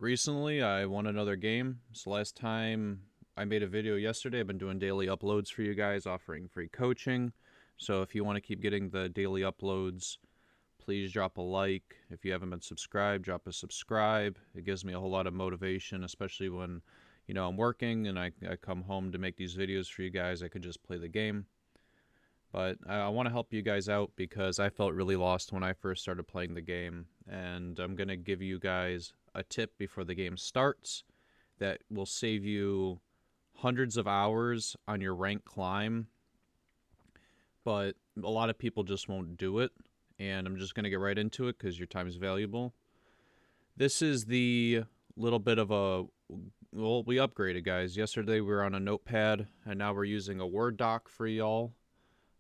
Recently, I won another game. So last time I made a video yesterday. I've been doing daily uploads for you guys, offering free coaching. So if you want to keep getting the daily uploads, please drop a like. If you haven't been subscribed, drop a subscribe. It gives me a whole lot of motivation, especially when, I'm working and I come home to make these videos for you guys. I could just play the game. But I want to help you guys out because I felt really lost when I first started playing the game. And I'm going to give you guys a tip before the game starts that will save you hundreds of hours on your rank climb. But a lot of people just won't do it. And I'm just going to get right into it because your time is valuable. This is the little bit of a... Well, we upgraded, guys. Yesterday we were on a notepad, and now we're using a Word doc for y'all.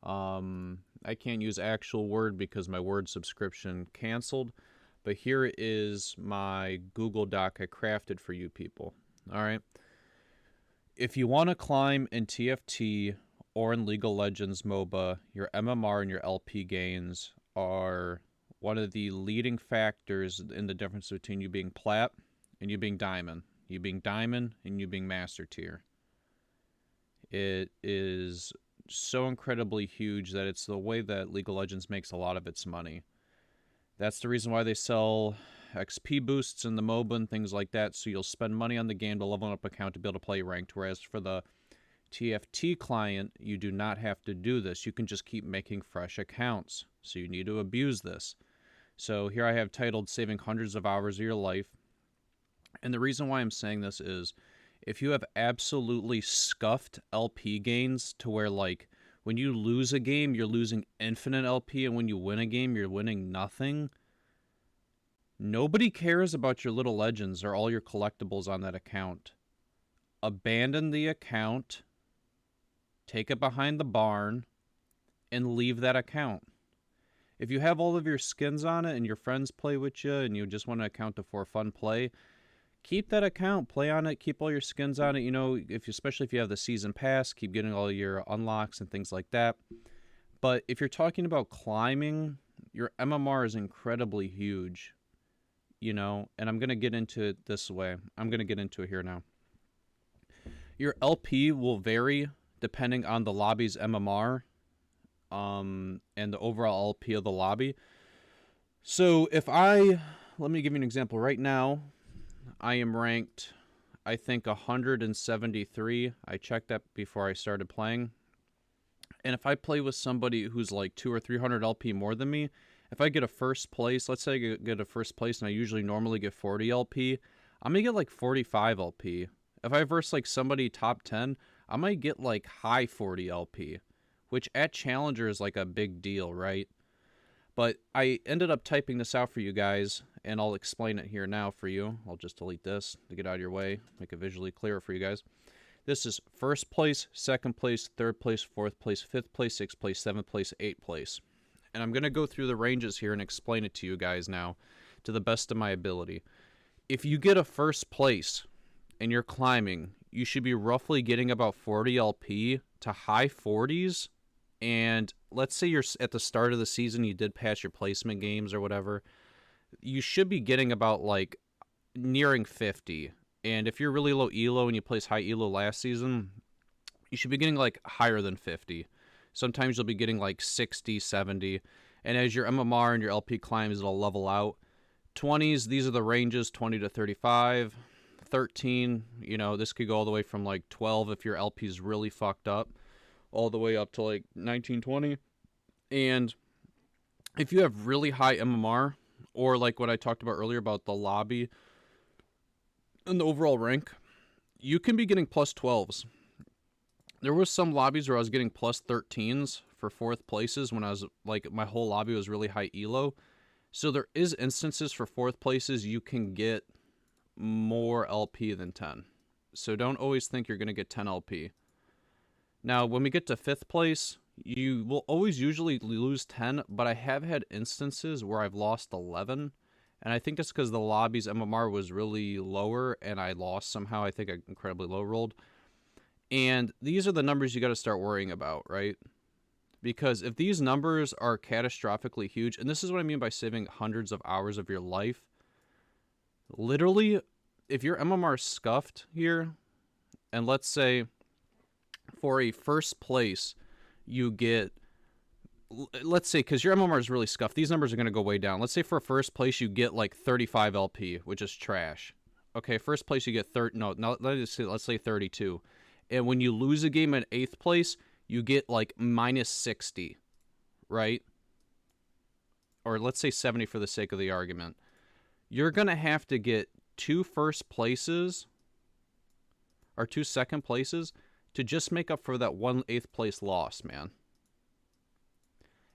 I can't use actual Word because my Word subscription canceled, but here is my Google Doc I crafted for you people. All right. If you want to climb in TFT or in League of Legends MOBA, your MMR and your LP gains are one of the leading factors in the difference between you being plat and you being diamond. You being diamond and you being master tier. It is so incredibly huge that it's the way that League of Legends makes a lot of its money. That's the reason why they sell XP boosts in the MOBA and things like that, so you'll spend money on the game to level up account to be able to play ranked, whereas for the TFT client, you do not have to do this. You can just keep making fresh accounts, so you need to abuse this. So here I have titled Saving Hundreds of Hours of Your Life, and the reason why I'm saying this is if you have absolutely scuffed LP gains to where, like, when you lose a game, you're losing infinite LP, and when you win a game, you're winning nothing, nobody cares about your little legends or all your collectibles on that account. Abandon the account, take it behind the barn, and leave that account. If you have all of your skins on it and your friends play with you and you just want an account to for fun play, keep that account, play on it, keep all your skins on it. Especially if you have the season pass, keep getting all your unlocks and things like that. But if you're talking about climbing, your MMR is incredibly huge, and I'm going to get into it this way. I'm going to get into it here now. Your LP will vary depending on the lobby's MMR and the overall LP of the lobby. So let me give you an example. Right now, I am ranked, I think, 173. I checked that before I started playing. And if I play with somebody who's like 200 or 300 LP more than me, if I get a first place, let's say I get a first place and I usually normally get 40 LP, I'm going to get like 45 LP. If I verse like somebody top 10, I might get like high 40 LP, which at Challenger is like a big deal, right? But I ended up typing this out for you guys, and I'll explain it here now for you. I'll just delete this to get out of your way, make it visually clearer for you guys. This is first place, second place, third place, fourth place, fifth place, sixth place, seventh place, eighth place. And I'm going to go through the ranges here and explain it to you guys now to the best of my ability. If you get a first place and you're climbing, you should be roughly getting about 40 LP to high 40s. And let's say you're at the start of the season, you did pass your placement games or whatever, you should be getting about like nearing 50. And if you're really low elo and you placed high elo last season, you should be getting like higher than 50. Sometimes you'll be getting like 60, 70. And as your MMR and your LP climbs, it'll level out. 20s, these are the ranges, 20 to 35. 13, this could go all the way from like 12 if your LP is really fucked up, all the way up to like 19, 20. And if you have really high MMR, or like what I talked about earlier about the lobby and the overall rank, you can be getting plus 12s. There was some lobbies where I was getting plus 13s for fourth places when I was like, my whole lobby was really high elo. So there is instances for fourth places you can get more LP than 10. So don't always think you're going to get 10 LP. Now, when we get to fifth place, you will always usually lose 10, but I have had instances where I've lost 11. And I think that's because the lobby's MMR was really lower and I lost somehow. I think I incredibly low rolled. And these are the numbers you got to start worrying about, right? Because if these numbers are catastrophically huge, and this is what I mean by saving hundreds of hours of your life, literally if your MMR is scuffed here, and let's say for a first place, you get, let's say, because your MMR is really scuffed, these numbers are going to go way down. Let's say for first place, you get like 35 LP, which is trash. Okay, first place, you get 30, no, let's say 32. And when you lose a game in 8th place, you get like minus 60, right? Or let's say 70 for the sake of the argument. You're going to have to get 2 first places or 2 second places to just make up for that 1 8th place loss, man.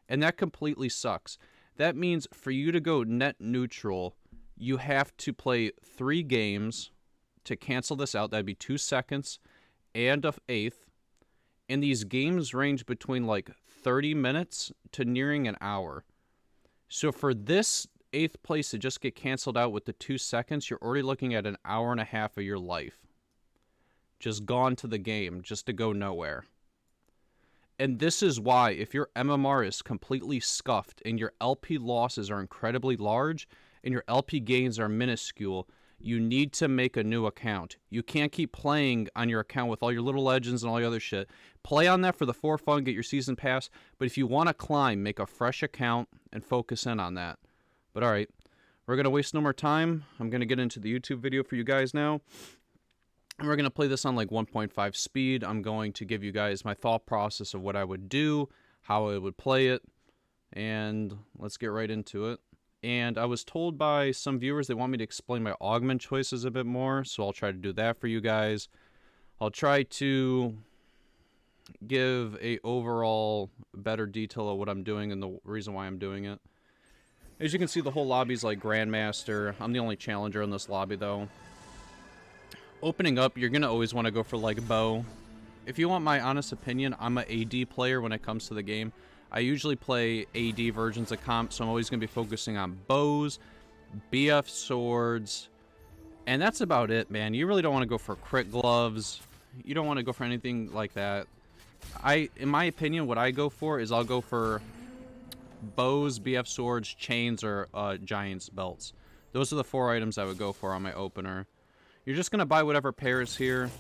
And that completely sucks. That means for you to go net neutral, you have to play 3 games to cancel this out. That'd be 2 seconds and a 8th. And these games range between like 30 minutes to nearing an hour. So for this 8th place to just get canceled out with the 2 seconds, you're already looking at an hour and a half of your life. Just gone to the game, just to go nowhere. And this is why, if your MMR is completely scuffed and your LP losses are incredibly large and your LP gains are minuscule, you need to make a new account. You can't keep playing on your account with all your little legends and all your other shit. Play on that for the for fun, get your season pass, but if you want to climb, make a fresh account and focus in on that. But alright, we're going to waste no more time. I'm going to get into the YouTube video for you guys now. And we're going to play this on like 1.5 speed. I'm going to give you guys my thought process of what I would do, how I would play it, and let's get right into it. And I was told by some viewers they want me to explain my augment choices a bit more, so I'll try to do that for you guys. I'll try to give a overall better detail of what I'm doing and the reason why I'm doing it. As you can see, the whole lobby's like Grandmaster. I'm the only challenger in this lobby, though. Opening up, you're going to always want to go for, like, bow. If you want my honest opinion, I'm an AD player when it comes to the game. I usually play AD versions of comp, so I'm always going to be focusing on bows, BF swords, and that's about it, man. You really don't want to go for crit gloves. You don't want to go for anything like that. In my opinion, what I go for is I'll go for bows, BF swords, chains, or giant's belts. Those are the 4 items I would go for on my opener. You're just going to buy whatever pairs here.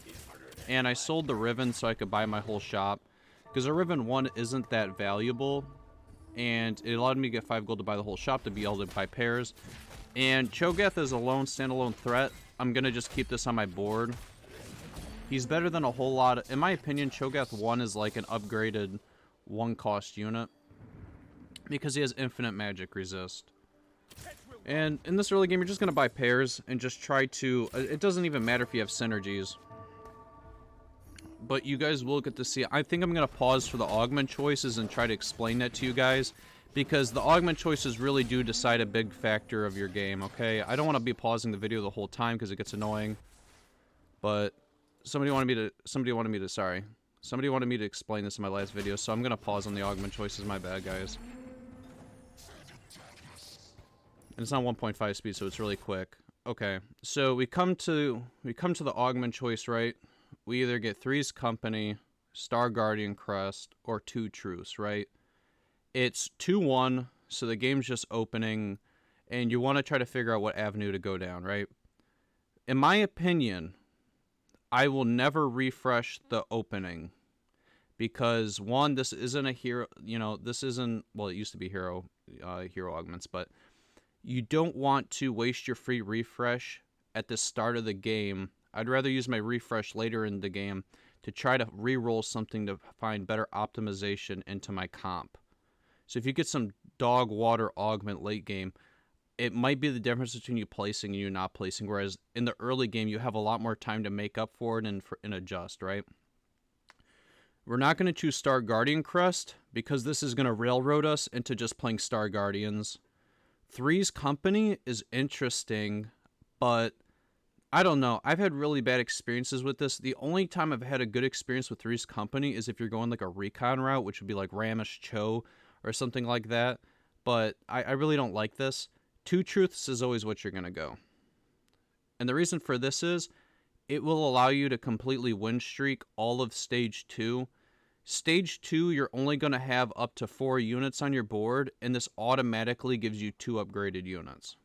And I sold the Riven so I could buy my whole shop. Because a Riven 1 isn't that valuable. And it allowed me to get 5 gold to buy the whole shop to be able to buy pairs. And Cho'Gath is a standalone threat. I'm going to just keep this on my board. He's better than a whole lot. In my opinion, Cho'Gath 1 is like an upgraded 1-cost unit. Because he has infinite magic resist. And in this early game, you're just going to buy pairs and just try to... It doesn't even matter if you have synergies. But you guys will get to see... I think I'm going to pause for the augment choices and try to explain that to you guys. Because the augment choices really do decide a big factor of your game, okay? I don't want to be pausing the video the whole time because it gets annoying. But somebody wanted me to explain this in my last video, so I'm going to pause on the augment choices. My bad, guys. And it's not 1.5 speed, so it's really quick. Okay, so we come to the augment choice, right? We either get Three's Company, Star Guardian Crest, or 2 Truce, right? It's 2-1, so the game's just opening, and you want to try to figure out what avenue to go down, right? In my opinion, I will never refresh the opening. Because, 1, this isn't a hero, this isn't, well, it used to be hero augments, but... You don't want to waste your free refresh at the start of the game. I'd rather use my refresh later in the game to try to re-roll something to find better optimization into my comp. So if you get some dog water augment late game, it might be the difference between you placing and you not placing, whereas in the early game you have a lot more time to make up for it and adjust, right? We're not going to choose Star Guardian Crest because this is going to railroad us into just playing Star Guardians. Three's Company is interesting, but I don't know. I've had really bad experiences with this. The only time I've had a good experience with Three's Company is if you're going like a recon route, which would be like Ramish Cho or something like that. But I really don't like this. 2 Truths is always what you're going to go. And the reason for this is it will allow you to completely win streak all of Stage 2. Stage 2, you're only going to have up to 4 units on your board, and this automatically gives you 2 upgraded units.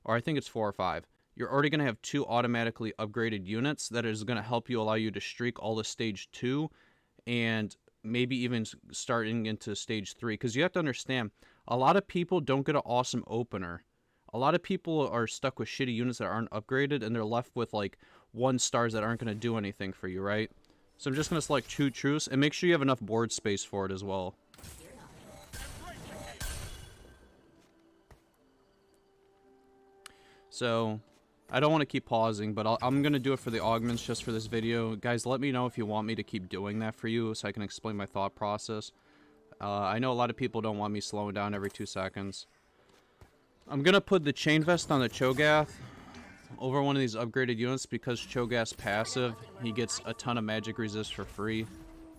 Or I think it's 4 or 5. you're already going to have 2 automatically upgraded units that is going to help you, allow you to streak all the stage 2 and maybe even starting into stage 3. Because you have to understand, a lot of people don't get an awesome opener. A lot of people are stuck with shitty units that aren't upgraded, and they're left with like 1 stars that aren't going to do anything for you, right? So I'm just going to select True Truce, and make sure you have enough board space for it as well. So I don't want to keep pausing, but I'm going to do it for the augments just for this video. Guys, let me know if you want me to keep doing that for you so I can explain my thought process. I know a lot of people don't want me slowing down every 2 seconds. I'm going to put the Chain Vest on the Cho'Gath over one of these upgraded units because Cho'Gath's passive, he gets a ton of magic resist for free.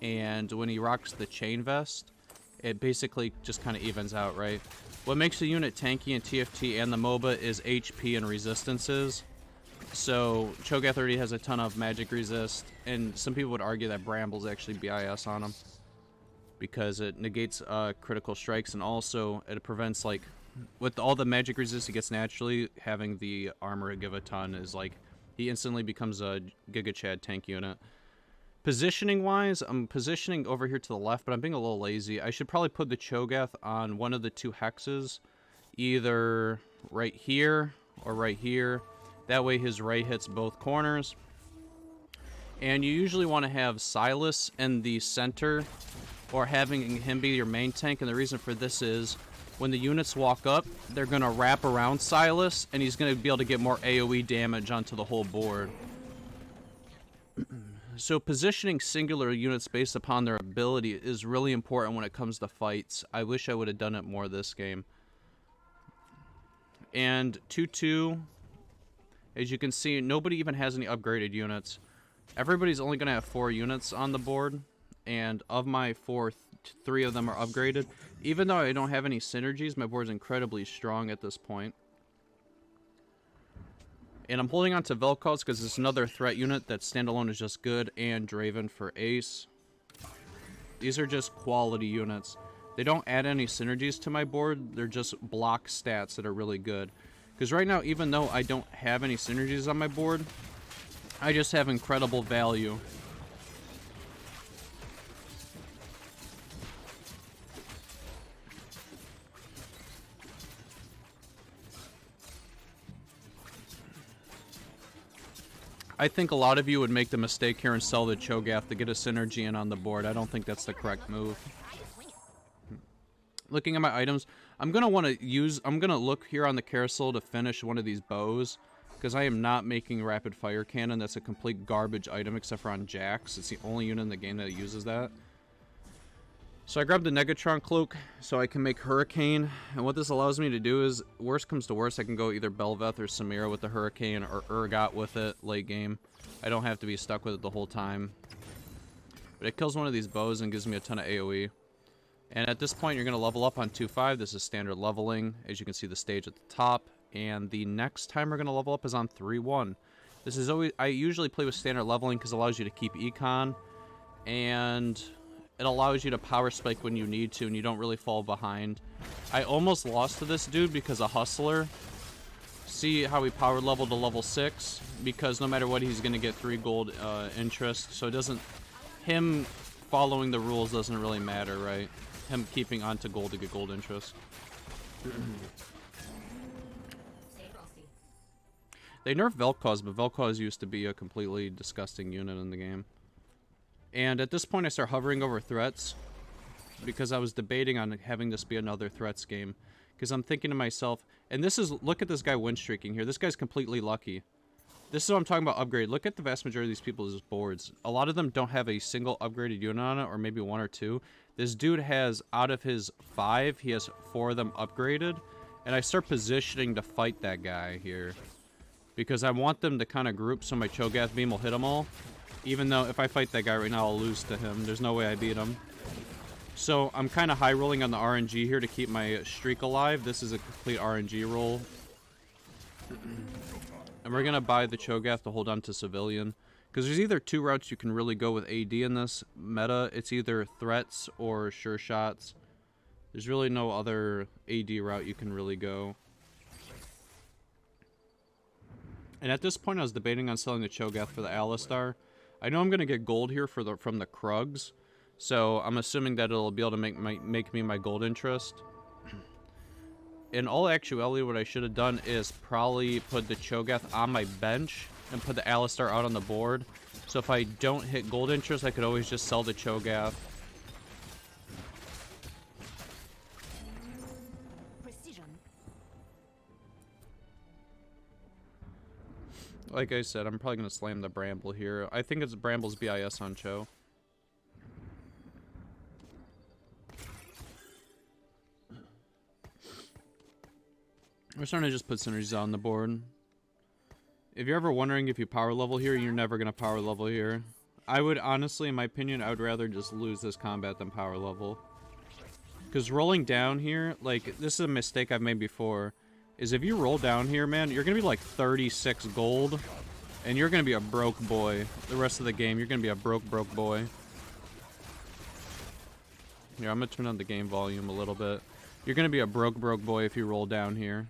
And when he rocks the Chain Vest, it basically just kind of evens out, right? What makes the unit tanky in TFT and the MOBA is HP and resistances. So Cho'Gath already has a ton of magic resist, and some people would argue that Bramble's actually BIS on him because it negates critical strikes, and also it prevents, like, with all the magic resist he gets naturally, having the armor give a ton is like, he instantly becomes a Giga Chad tank unit. Positioning wise, I'm positioning over here to the left, but I'm being a little lazy. I should probably put the Cho'Gath on one of the 2 hexes, either right here or right here. That way his right hits both corners. And you usually want to have Silas in the center, or having him be your main tank, and the reason for this is when the units walk up, they're going to wrap around Silas, and he's going to be able to get more AoE damage onto the whole board. So positioning singular units based upon their ability is really important when it comes to fights. I wish I would have done it more this game. And 2-2, as you can see, nobody even has any upgraded units. Everybody's only going to have 4 units on the board, and of my 4, 3 of them are upgraded. Even though I don't have any synergies, my board's incredibly strong at this point. And I'm holding on to Vel'Koz because it's another threat unit that standalone is just good, and Draven for Ace. These are just quality units. They don't add any synergies to my board, they're just block stats that are really good. Because right now, even though I don't have any synergies on my board, I just have incredible value. I think a lot of you would make the mistake here and sell the Cho'Gath to get a synergy in on the board. I don't think that's the correct move. Looking at my items, I'm going to look here on the carousel to finish one of these bows, because I am not making rapid fire cannon. That's a complete garbage item except for on Jax. It's the only unit in the game that uses that. So I grabbed the Negatron Cloak so I can make Hurricane, and what this allows me to do is, worst comes to worst, I can go either Bel'Veth or Samira with the Hurricane, or Urgot with it late game. I don't have to be stuck with it the whole time. But it kills one of these bows and gives me a ton of AoE. And at this point, you're going to level up on 2-5. This is standard leveling, as you can see the stage at the top. And the next time we're going to level up is on 3-1. This is always, I usually play with standard leveling because it allows you to keep econ, and it allows you to power spike when you need to, and you don't really fall behind. I almost lost to this dude because of Hustler. See how he power leveled to level 6? Because no matter what, he's going to get 3 gold interest. So it doesn't... Him following the rules doesn't really matter, right? Him keeping on to gold to get gold interest. They nerfed Vel'Koz, but Vel'Koz used to be a completely disgusting unit in the game. And at this point, I start hovering over threats because I was debating on having this be another threats game. Because I'm thinking to myself, and this is, look at this guy win streaking here. This guy's completely lucky. This is what I'm talking about upgrade. Look at the vast majority of these people's boards. A lot of them don't have a single upgraded unit on it, or maybe 1 or 2. This dude has, out of his 5, he has 4 of them upgraded. And I start positioning to fight that guy here, because I want them to kind of group so my Cho'Gath beam will hit them all. Even though if I fight that guy right now, I'll lose to him. There's no way I beat him. So I'm kind of high rolling on the RNG here to keep my streak alive. This is a complete RNG roll. And we're going to buy the Cho'Gath to hold on to civilian. Because there's either 2 routes you can really go with AD in this meta. It's either threats or sure shots. There's really no other AD route you can really go. And at this point, I was debating on selling the Cho'Gath for the Alistar. I know I'm going to get gold here for from the Krugs, so I'm assuming that it'll be able to make me my gold interest. In all actuality, what I should have done is probably put the Cho'Gath on my bench and put the Alistar out on the board. So if I don't hit gold interest, I could always just sell the Cho'Gath. Like I said, I'm probably going to slam the Bramble here. I think it's Bramble's BIS on Cho. We're starting to just put synergies on the board. If you're ever wondering if you power level here, you're never going to power level here. I would, honestly, in my opinion, I would rather just lose this combat than power level. Because rolling down here, like, this is a mistake I've made before, is if you roll down here, man, you're going to be like 36 gold, and you're going to be a broke boy. The rest of the game, you're going to be a broke boy. Here, I'm going to turn on the game volume a little bit. You're going to be a broke boy if you roll down here.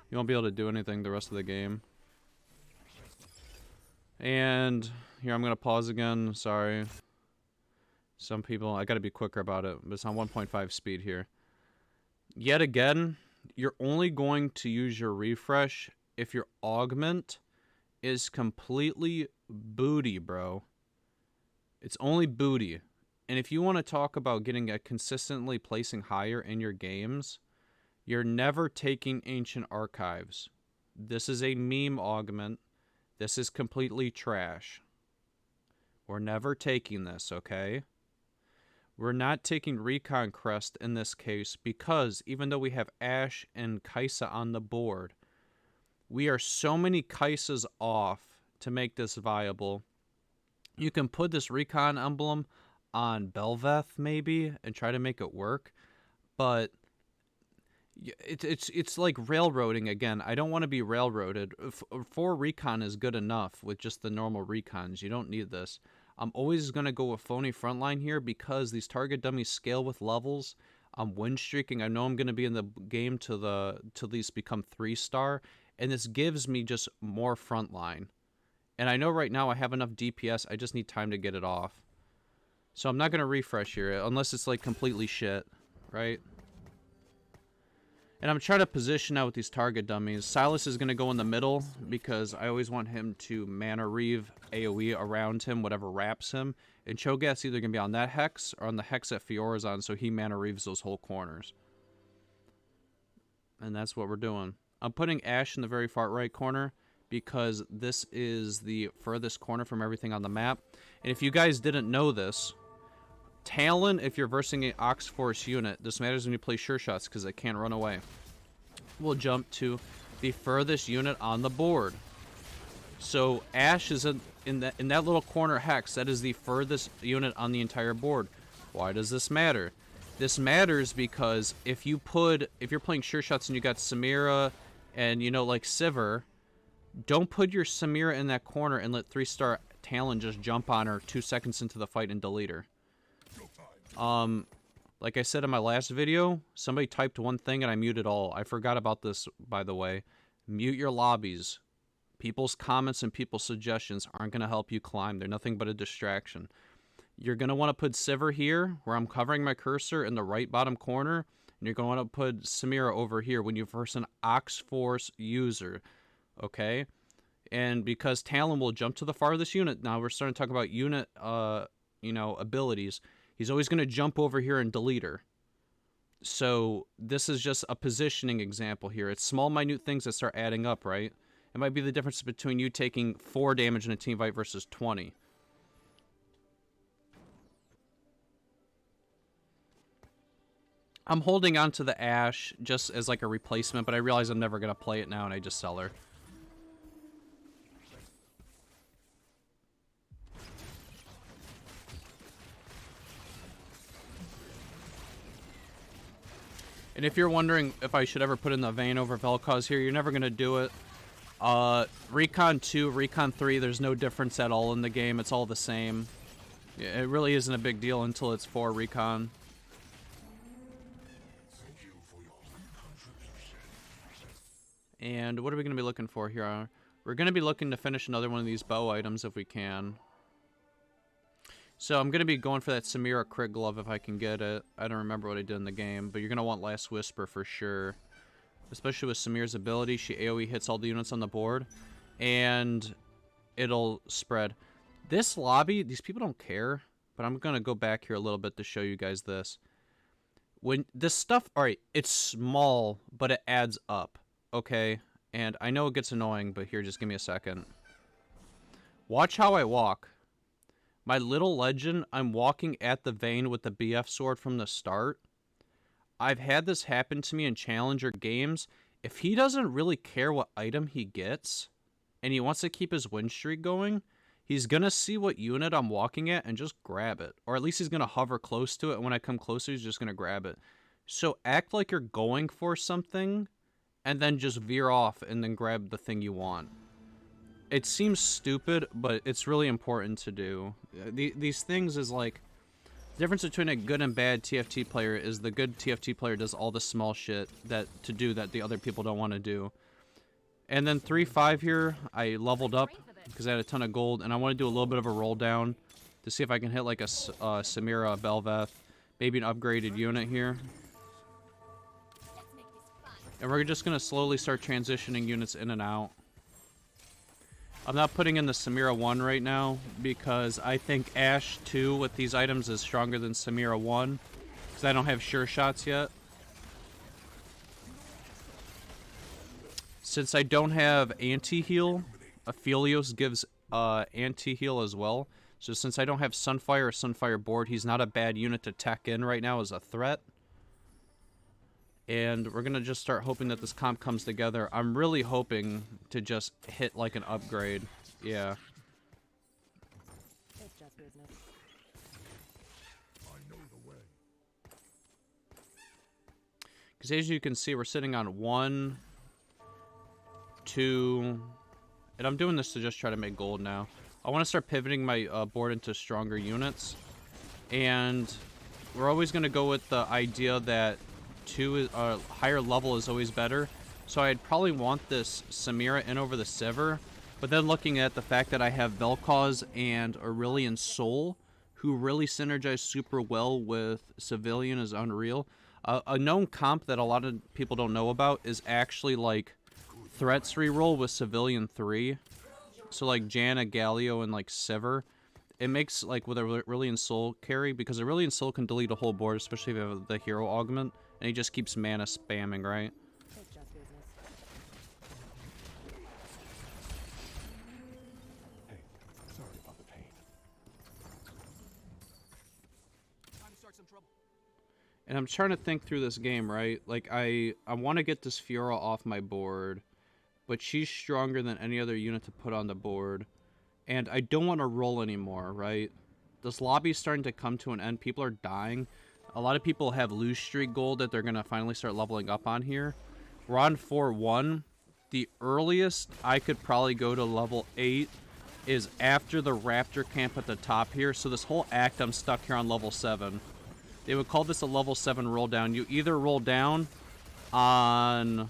You won't be able to do anything the rest of the game. And here, I'm going to pause again. Sorry. Some people, I got to be quicker about it, but it's on 1.5 speed here. Yet again, you're only going to use your refresh if your augment is completely booty, bro. It's only booty. And if you want to talk about getting a consistently placing higher in your games, you're never taking Ancient Archives. This is a meme augment. This is completely trash. We're never taking this, okay? We're not taking Recon Crest in this case because even though we have Ashe and Kaisa on the board, we are so many Kaisas off to make this viable. You can put this Recon emblem on Belveth maybe and try to make it work, but it's like railroading again. I don't want to be railroaded. 4 Recon is good enough with just the normal Recons. You don't need this. I'm always going to go with phony frontline here because these target dummies scale with levels. I'm win streaking. I know I'm going to be in the game to at least become 3-star, and this gives me just more frontline. And I know right now I have enough DPS. I just need time to get it off. So I'm not going to refresh here unless it's like completely shit, right? And I'm trying to position out with these target dummies. Silas is going to go in the middle because I always want him to mana reave AoE around him, whatever wraps him. And Cho'Gath's either going to be on that hex or on the hex that Fiora's on, so he mana reaves those whole corners. And that's what we're doing. I'm putting Ashe in the very far right corner because this is the furthest corner from everything on the map. And if you guys didn't know this, Talon, if you're versing an Ox Force unit, this matters when you play sure shots because it can't run away, will jump to the furthest unit on the board. So Ashe is in that little corner hex. That is the furthest unit on the entire board. Why does this matter? This matters because if you're playing sure shots and you got Samira and like Sivir, don't put your Samira in that corner and let 3-star Talon just jump on her 2 seconds into the fight and delete her. Like I said in my last video, somebody typed one thing and I muted all. I forgot about this, by the way. Mute your lobbies. People's comments and people's suggestions aren't going to help you climb. They're nothing but a distraction. You're going to want to put Sivir here, where I'm covering my cursor in the right bottom corner, and you're going to want to put Samira over here when you verse an Ox Force user, okay? And because Talon will jump to the farthest unit, now we're starting to talk about unit, abilities. He's always going to jump over here and delete her. So this is just a positioning example here. It's small, minute things that start adding up, right? It might be the difference between you taking 4 damage in a team fight versus 20. I'm holding on to the Ashe just as like a replacement, but I realize I'm never going to play it now, and I just sell her. And if you're wondering if I should ever put in the Vayne over Vel'Koz here, you're never going to do it. Recon 2, Recon 3, there's no difference at all in the game. It's all the same. Yeah, it really isn't a big deal until it's 4 Recon. And what are we going to be looking for here? We're going to be looking to finish another one of these bow items if we can. So I'm going to be going for that Samira crit glove if I can get it. I don't remember what I did in the game, but you're going to want Last Whisper for sure. Especially with Samira's ability, she AoE hits all the units on the board, and it'll spread. This lobby, these people don't care, but I'm going to go back here a little bit to show you guys this. When this stuff, alright, it's small, but it adds up, okay? And I know it gets annoying, but here, just give me a second. Watch how I walk. My little legend, I'm walking at the vein with the BF sword from the start. I've had this happen to me in Challenger games. If he doesn't really care what item he gets, and he wants to keep his win streak going, he's going to see what unit I'm walking at and just grab it. Or at least he's going to hover close to it, and when I come closer, he's just going to grab it. So act like you're going for something, and then just veer off and then grab the thing you want. It seems stupid, but it's really important to do. These things is like... The difference between a good and bad TFT player is the good TFT player does all the small shit that the other people don't want to do. And then 3-5 here, I leveled up because I had a ton of gold, and I want to do a little bit of a roll down to see if I can hit like a Samira Belveth, maybe an upgraded unit here. And we're just going to slowly start transitioning units in and out. I'm not putting in the Samira 1 right now because I think Ashe 2 with these items is stronger than Samira 1 because I don't have sure shots yet. Since I don't have anti-heal, Aphelios gives anti-heal as well. So since I don't have Sunfire or Sunfire board, he's not a bad unit to tech in right now as a threat. And we're going to just start hoping that this comp comes together. I'm really hoping to just hit like an upgrade. Yeah. It's just business. I know the way. Because as you can see, we're sitting on 1, 2... And I'm doing this to just try to make gold now. I want to start pivoting my board into stronger units. And we're always going to go with the idea that higher level is always better. So I'd probably want this Samira in over the Sivir. But then looking at the fact that I have Vel'Koz and Aurelion Sol, who really synergize super well with Civilian, is unreal. A known comp that a lot of people don't know about is actually like threats reroll with Civilian 3. So like Janna, Galio, and like Sivir. It makes like with Aurelion Sol carry, because Aurelion Sol can delete a whole board, especially if you have the hero augment. And he just keeps mana spamming, right? It's just business. Hey, sorry about the pain. Time to start some trouble. And I'm trying to think through this game, right? Like, I want to get this Fiora off my board, but she's stronger than any other unit to put on the board. And I don't want to roll anymore, right? This lobby's starting to come to an end. People are dying. A lot of people have lose streak gold that they're going to finally start leveling up on here. We're on 4-1. The earliest I could probably go to level 8 is after the Raptor camp at the top here. So this whole act, I'm stuck here on level 7. They would call this a level 7 roll down. You either roll down on,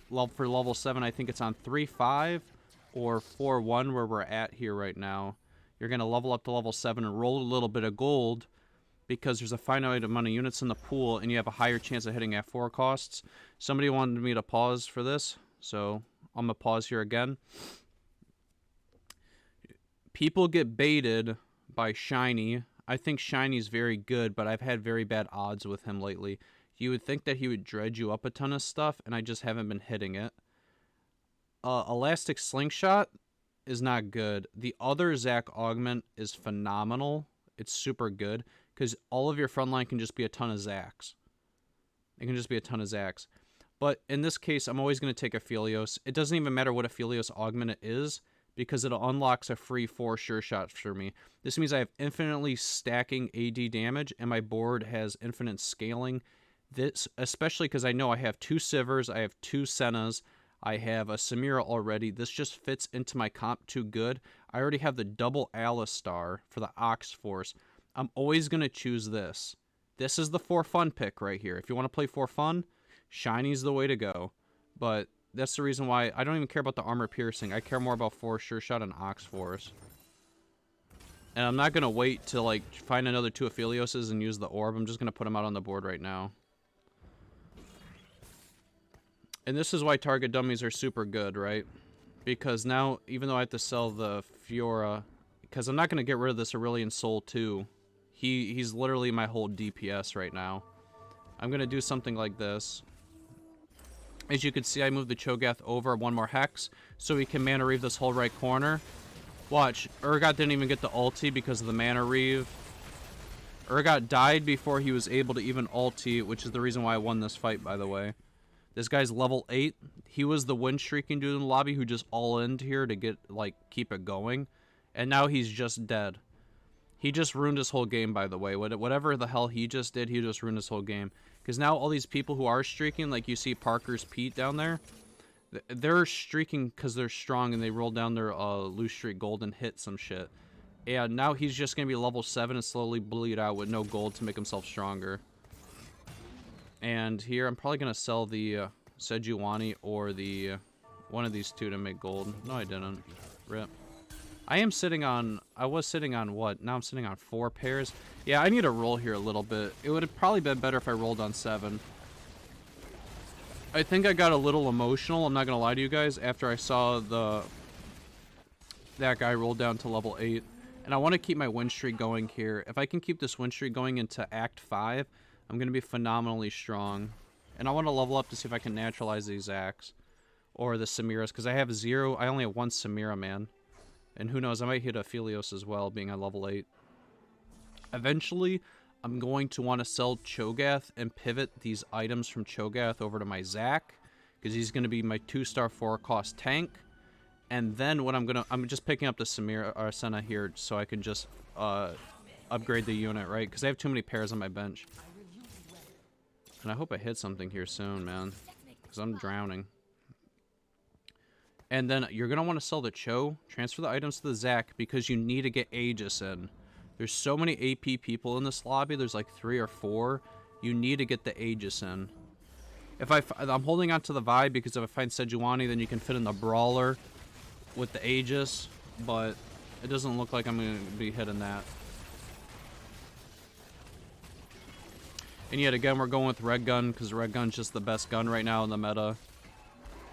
well, for level 7, I think it's on 3-5 or 4-1 where we're at here right now. You're going to level up to level 7 and roll a little bit of gold, because there's a finite amount of units in the pool, and you have a higher chance of hitting F4 costs. Somebody wanted me to pause for this, so I'm going to pause here again. People get baited by Shiny. I think Shiny's very good, but I've had very bad odds with him lately. You would think that he would dredge you up a ton of stuff, and I just haven't been hitting it. Elastic Slingshot is not good. The other Zac Augment is phenomenal. It's super good, because all of your frontline can just be a ton of Zacs. It can just be a ton of Zacs. But in this case, I'm always going to take Aphelios. It doesn't even matter what Aphelios Augment it is, because it unlocks a free 4 sure shots for me. This means I have infinitely stacking AD damage, and my board has infinite scaling. This, especially because I know I have 2 Sivers, I have 2 Sennas, I have a Samira already. This just fits into my comp too good. I already have the double Alistar for the Ox Force. I'm always going to choose this. This is the for fun pick right here. If you want to play for fun, Shiny's the way to go. But That's the reason why I don't even care about the armor piercing. I care more about Force Sure Shot and Ox Force. And I'm not going to wait to, like, find another 2 Aphelioses and use the orb. I'm just going to put them out on the board right now. And this is why target dummies are super good, right? Because now, even though I have to sell the Fiora, because I'm not going to get rid of this Aurelian Soul too. He's literally my whole DPS right now. I'm going to do something like this. As you can see, I moved the Cho'Gath over 1 more Hex, so we can Mana Reave this whole right corner. Watch, Urgot didn't even get the ulti because of the Mana Reave. Urgot died before he was able to even ulti, which is the reason why I won this fight, by the way. This guy's level 8. He was the win streaking dude in the lobby who just all-in'd here to get, like, keep it going. And now he's just dead. He just ruined his whole game, by the way. Whatever the hell he just did, he just ruined his whole game. Because now all these people who are streaking, like you see Parker's Pete down there, they're streaking because they're strong and they roll down their loose streak gold and hit some shit. And now he's just going to be level 7 and slowly bleed out with no gold to make himself stronger. And here, I'm probably going to sell the Sejuani or the one of these two to make gold. No, I didn't. Rip. I was sitting on what? Now I'm sitting on 4 pairs. Yeah, I need to roll here a little bit. It would have probably been better if I rolled on 7. I think I got a little emotional, I'm not going to lie to you guys, after I saw that guy roll down to level 8. And I want to keep my win streak going here. If I can keep this win streak going into Act 5, I'm going to be phenomenally strong. And I want to level up to see if I can naturalize these Zacs. Or the Samiras, because I only have 1 Samira, man. And who knows, I might hit a Philios as well, being on level 8. Eventually, I'm going to want to sell Cho'Gath and pivot these items from Cho'Gath over to my Zac, because he's going to be my 2-star 4-cost tank. And then what I'm just picking up the Samira or Senna here so I can just upgrade the unit, right? Because I have too many pairs on my bench. And I hope I hit something here soon, man, because I'm drowning. And then you're going to want to sell the Cho, transfer the items to the Zac, because you need to get Aegis in. There's so many AP people in this lobby, there's like 3 or 4. You need to get the Aegis in. I'm holding on to the Vibe, because if I find Sejuani, then you can fit in the Brawler with the Aegis, but it doesn't look like I'm going to be hitting that. And yet again, we're going with Red Gun, because Red Gun's just the best gun right now in the meta.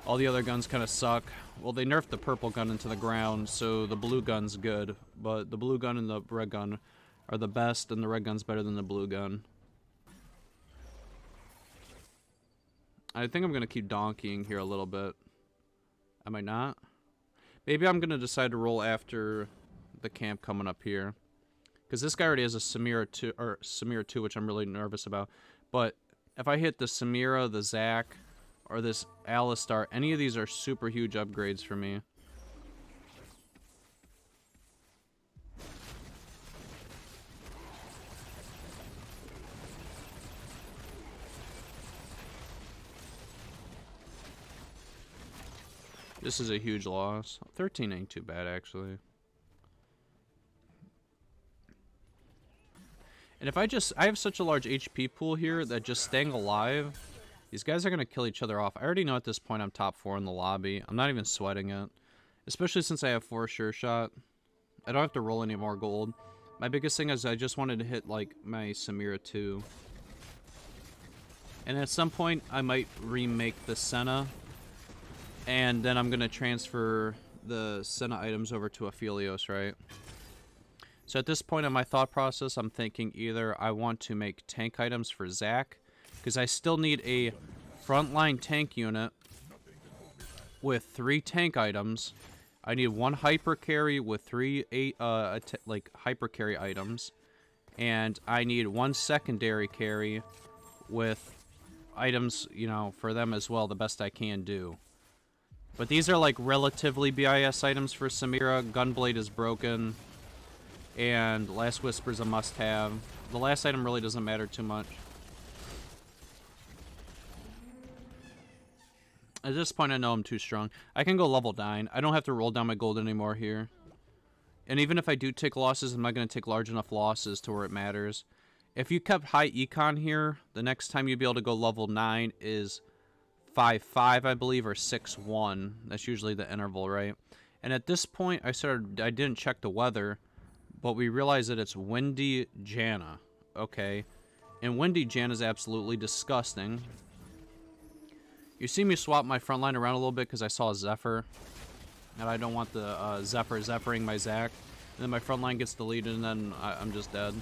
All the other guns kind of suck. Well, they nerfed the purple gun into the ground, so the blue gun's good. But the blue gun and the red gun are the best, and the red gun's better than the blue gun. I think I'm going to keep donkeying here a little bit. Am I not? Maybe I'm going to decide to roll after the camp coming up here. Because this guy already has a Samira 2, which I'm really nervous about. But if I hit the Samira, the Zac, or this Alistar, any of these are super huge upgrades for me. This is a huge loss. 13 ain't too bad, actually. And if I have such a large HP pool here that just staying alive, these guys are going to kill each other off. I already know at this point I'm top 4 in the lobby. I'm not even sweating it. Especially since I have 4 Sure Shot. I don't have to roll any more gold. My biggest thing is I just wanted to hit, like, my Samira 2. And at some point, I might remake the Senna. And then I'm going to transfer the Senna items over to Aphelios, right? So at this point in my thought process, I'm thinking either I want to make tank items for Zac, because I still need a frontline tank unit with 3 tank items. I need 1 hyper carry with 3 hyper carry items, and I need 1 secondary carry with items, you know, for them as well, the best I can do. But these are like relatively BIS items for Samira. Gunblade is broken, and Last Whisper's a must-have. The last item really doesn't matter too much. At this point, I know I'm too strong. I can go level 9. I don't have to roll down my gold anymore here. And even if I do take losses, I'm not going to take large enough losses to where it matters. If you kept high econ here, the next time you'd be able to go level 9 is 5-5, I believe, or 6-1. That's usually the interval, right? And at this point, I didn't check the weather, but we realized that it's windy Jana. Okay. And windy Jana is absolutely disgusting. You see me swap my front line around a little bit because I saw a Zephyr. And I don't want the Zephyring my Zac. And then my front line gets deleted and then I'm just dead.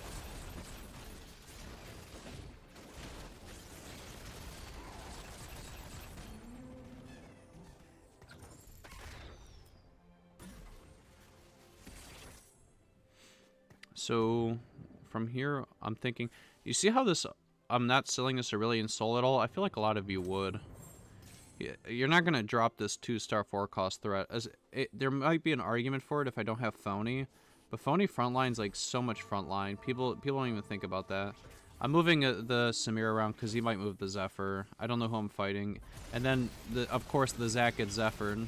So from here, I'm thinking, you see how this, I'm not selling this Aurelian Soul at all? I feel like a lot of you would. You're not going to drop this 2-star 4-cost threat. There might be an argument for it if I don't have Phony. But Phony frontline's like so much frontline. People don't even think about that. I'm moving the Samir around because he might move the Zephyr. I don't know who I'm fighting. And then, of course, the Zac gets Zephyred.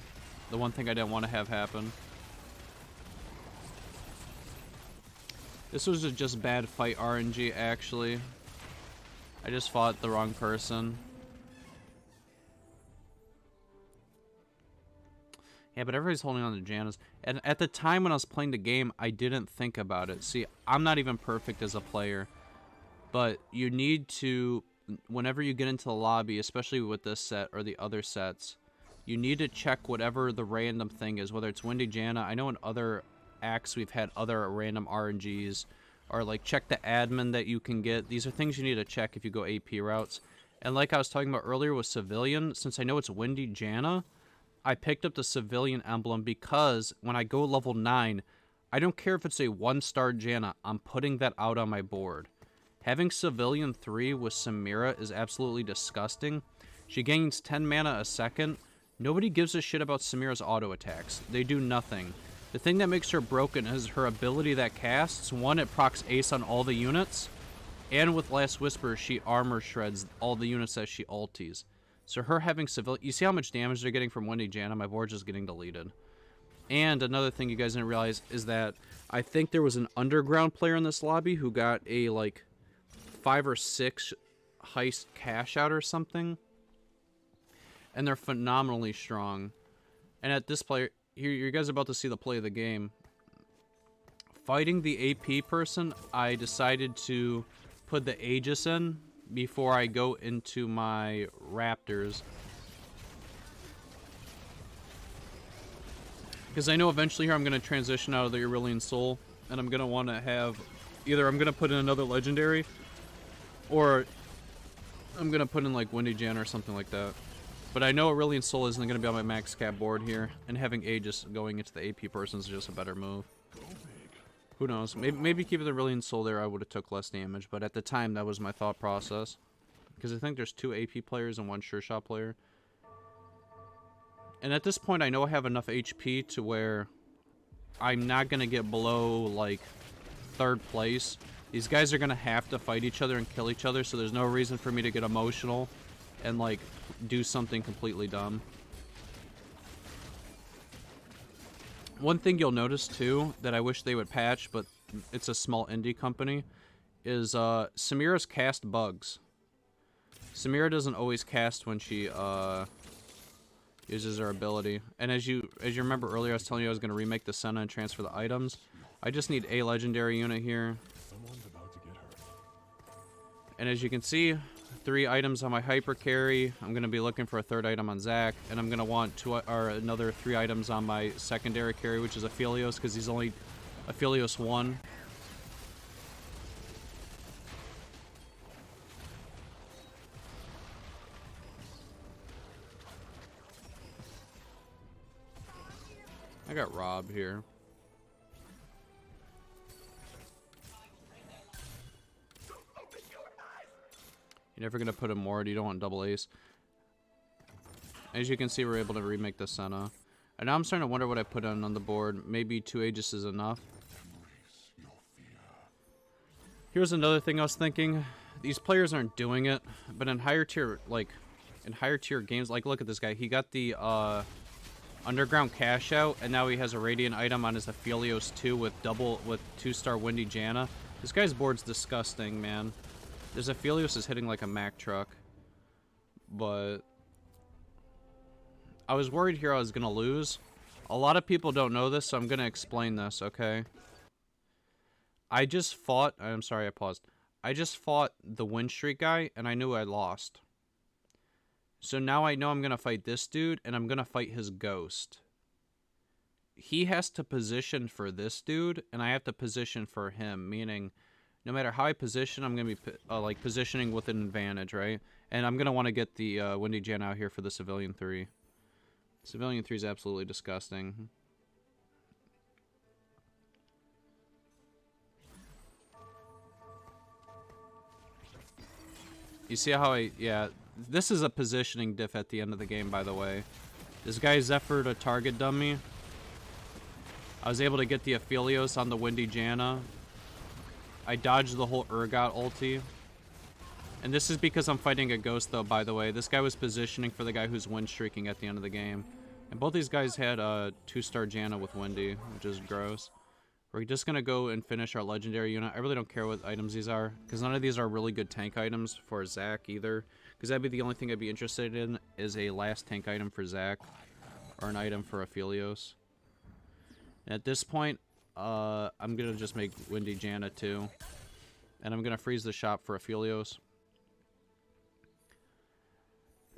The one thing I didn't want to have happen. This was just bad fight RNG, actually. I just fought the wrong person. Yeah, but everybody's holding on to Janus. And at the time when I was playing the game, I didn't think about it. See, I'm not even perfect as a player. But you need to, whenever you get into the lobby, especially with this set or the other sets, you need to check whatever the random thing is, whether it's Windy Jana. I know in other acts we've had other random RNGs, or like check the admin that you can get. These are things you need to check if you go AP routes. And like I was talking about earlier with Civilian, since I know it's Windy Jana, I picked up the Civilian emblem because when I go level 9, I don't care if it's a 1-star Jana, I'm putting that out on my board. Having Civilian 3 with Samira is absolutely disgusting. She gains 10 mana a second. Nobody gives a shit about Samira's auto attacks. They do nothing. The thing that makes her broken is her ability that casts. One, it procs Ace on all the units. And with Last Whisper, she armor shreds all the units that she ulties. So her having Civilian... You see how much damage they're getting from Windy Jana? My board's just getting deleted. And another thing you guys didn't realize is that I think there was an underground player in this lobby who got a, like, 5 or 6 heist cash out or something. And they're phenomenally strong. And at this player... Here, you guys are about to see the play of the game. Fighting the AP person, I decided to put the Aegis in before I go into my Raptors. Because I know eventually here I'm going to transition out of the Aurelian Soul, and I'm going to want to have... Either I'm going to put in another Legendary, or I'm going to put in like Windy Jan or something like that. But I know Aurelian Soul isn't going to be on my max cap board here, and having Aegis going into the AP person is just a better move. Who knows? Maybe keeping the Aurelian Soul there I would have took less damage, but at the time that was my thought process. Because I think there's 2 AP players and 1 sure shot player. And at this point I know I have enough HP to where I'm not going to get below like 3rd place. These guys are going to have to fight each other and kill each other, so there's no reason for me to get emotional and like do something completely dumb. One thing you'll notice too that I wish they would patch, but it's a small indie company, is Samira's cast bugs. Samira doesn't always cast when she uses her ability. And as you remember earlier, I was telling you I was going to remake the Senna and transfer the items. I just need a legendary unit here. Someone's about to get hurt. And as you can see, 3 items on my hyper carry. I'm going to be looking for a 3rd item on Zac, and I'm going to want another 3 items on my secondary carry, which is Aphelios, because he's only Aphelios 1. I got robbed here. You're never going to put a Mord. You don't want double ace. As you can see, we're able to remake the Senna. And now I'm starting to wonder what I put on the board. Maybe 2 Aegis is enough. Here's another thing I was thinking. These players aren't doing it, but in higher tier, like, in higher tier games, like, look at this guy. He got the, underground cash out, and now he has a Radiant item on his Aphelios 2 with 2-star Windy Jana. This guy's board's disgusting, man. This Aphelios is hitting like a Mack truck. But I was worried here I was going to lose. A lot of people don't know this, so I'm going to explain this, okay? I just fought... I'm sorry, I paused. I just fought the win streak guy, and I knew I lost. So now I know I'm going to fight this dude, and I'm going to fight his ghost. He has to position for this dude, and I have to position for him, meaning no matter how I position, I'm going to be like positioning with an advantage, right? And I'm going to want to get the Windy Jan out here for the Civilian 3. Civilian 3 is absolutely disgusting. You see how yeah, this is a positioning diff at the end of the game, by the way. This guy Zephyr to target dummy. I was able to get the Aphelios on the Windy Janna. I dodged the whole Urgot ulti. And this is because I'm fighting a ghost, though, by the way. This guy was positioning for the guy who's win streaking at the end of the game. And both these guys had a 2-star Janna with Windy, which is gross. We're just going to go and finish our legendary unit. I really don't care what items these are, because none of these are really good tank items for Zac either. Because that'd be the only thing I'd be interested in, is a last tank item for Zac, or an item for Aphelios. And at this point, I'm going to just make Windy Janna too. And I'm going to freeze the shop for Aphelios.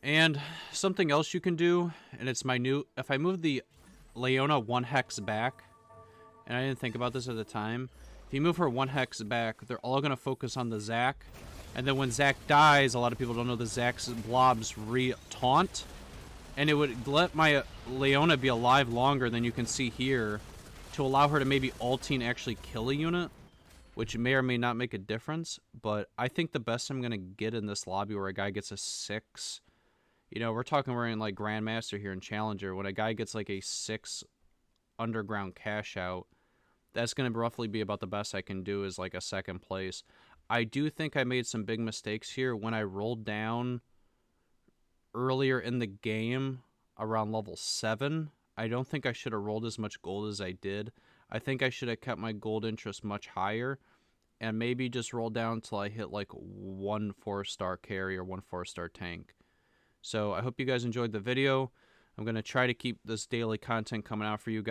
And something else you can do, and it's my new... If I move the Leona 1 hex back, and I didn't think about this at the time, if you move her 1 hex back, they're all going to focus on the Zac. And then when Zac dies, a lot of people don't know the Zac's blobs re-taunt. And it would let my Leona be alive longer than you can see here, to allow her to maybe ulti and actually kill a unit, which may or may not make a difference. But I think the best I'm going to get in this lobby where a guy gets a 6... You know, we're in like Grandmaster here and Challenger. When a guy gets like a 6 underground cash out, that's going to roughly be about the best I can do, is like a 2nd place. I do think I made some big mistakes here when I rolled down earlier in the game around level 7. I don't think I should have rolled as much gold as I did. I think I should have kept my gold interest much higher and maybe just roll down until I hit like 1 4-star carry or 1 4-star tank. So I hope you guys enjoyed the video. I'm going to try to keep this daily content coming out for you guys.